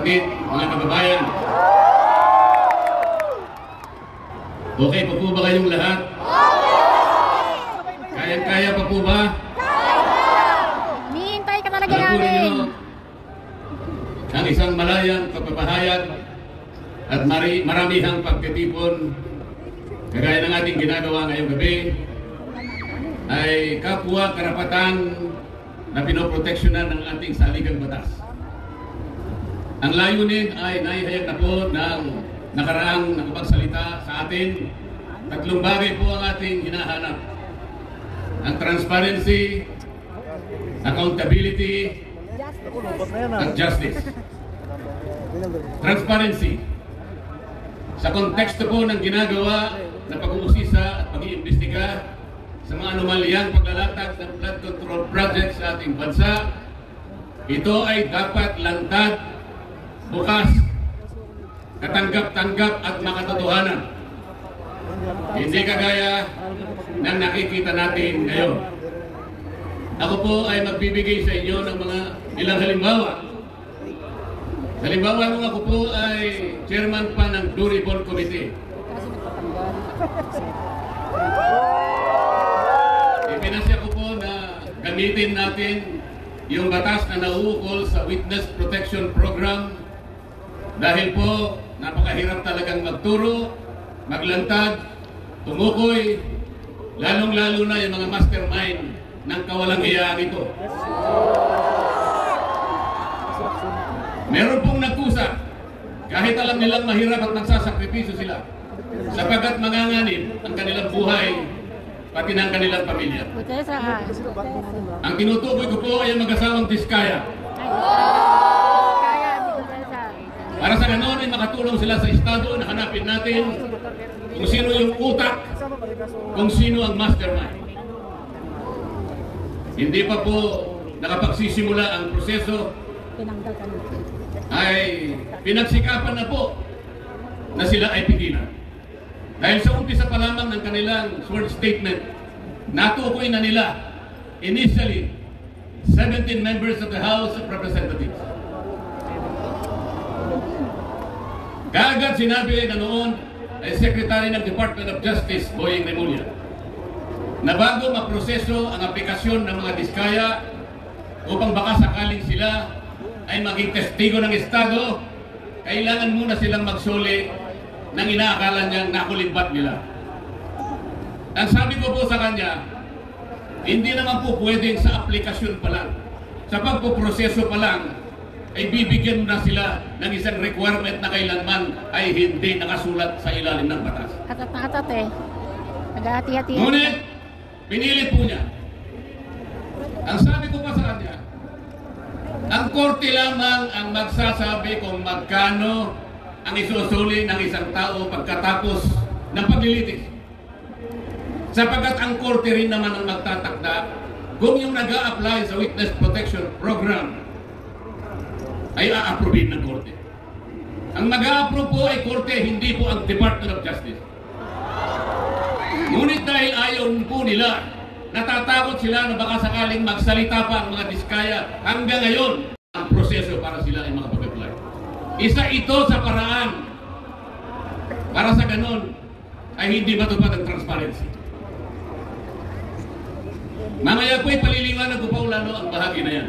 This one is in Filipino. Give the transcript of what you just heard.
kapatid, mga kababayan. Okay pa po ba kayong lahat? Kaya pa po ba? Hihintay ka talaga Alam po namin. ninyo, ang isang malayang pagpapahayag at maramihang pagtitipon, kagaya ng ating ginagawa ngayong gabi, ay kapwa karapatan na pinoproteksyonan ng ating saligang batas. Ang layunin ay naihayag na po ng nakaraang nakapagsalita sa atin. Tatlong bagay po ang ating hinahanap: ang transparency, accountability, at justice. Transparency. Sa konteksto po ng ginagawa na pag-uusisa at pag-iimbestiga sa mga anomalyang paglalatag ng flood control project sa ating bansa, ito ay dapat lantad, bukas, katanggap-tanggap at makatotohanan. Hindi kagaya ng nakikita natin ngayon. Ako po ay magbibigay sa inyo ng mga ilang halimbawa. Halimbawa nung ako po ay chairman pa ng Blue Ribbon Committee. Ipinasya ko po na gamitin natin yung batas na nauukol sa Witness Protection Program dahil po napakahirap talagang magturo, maglantad, tumukoy, lalong-lalo na yung mga mastermind ng kawalang hiyaan ito. Meron pong nagkusa kahit alam nilang mahirap at nagsasakripisyo sila sapagkat manganganib ang kanilang buhay pati ng kanilang pamilya. Ang tinutukoy ko po ay ang mag-asawang Diskaya. Para sa ganon ay makatulong sila sa estado na hanapin natin kung sino yung utak, kung sino ang mastermind. Hindi pa po nakapagsisimula ang proseso, ay pinagsikapan na po na sila ay pigilan. Dahil sa umpisa pa lamang ng kanilang sworn statement, natukoy na nila initially 17 members of the House of Representatives. Kaagad sinabi na noon ay Secretary ng Department of Justice, Boyeng Remulla, na bago maproseso ang aplikasyon ng mga Diskaya upang baka sakaling sila ay maging testigo ng Estado, kailangan muna silang magsuli ng inaakala niyang nakulimbat nila. Ang sabi ko po sa kanya, hindi naman po pwedeng sa aplikasyon pa lang, sa pagpuproseso pa lang, ay bibigyan na sila ng isang requirement na kailanman ay hindi nakasulat sa ilalim ng batas. Atat na atat eh. Nag-ahati-hati. Ngunit, pinilit po niya. Ang sabi ko pa sa kanya, ang korte lamang ang magsasabi kung magkano ang isusuli ng isang tao pagkatapos ng paglilitis. Sapagkat ang korte rin naman ang magtatakda kung yung nag-a-apply sa Witness Protection Program ay a-approve ng korte. Ang mag-a-approve po ay korte, hindi po ang Department of Justice. Ngunit dahil ayaw po nila, natatakot sila na baka sakaling magsalita pa ang mga Diskaya, hanggang ngayon ang proseso para sila ay makapag-apply. Isa ito sa paraan para sa ganon ay hindi matupad ang transparency. Mamaya po'y paliliwanag ko pa lalo ang bahagi na yan.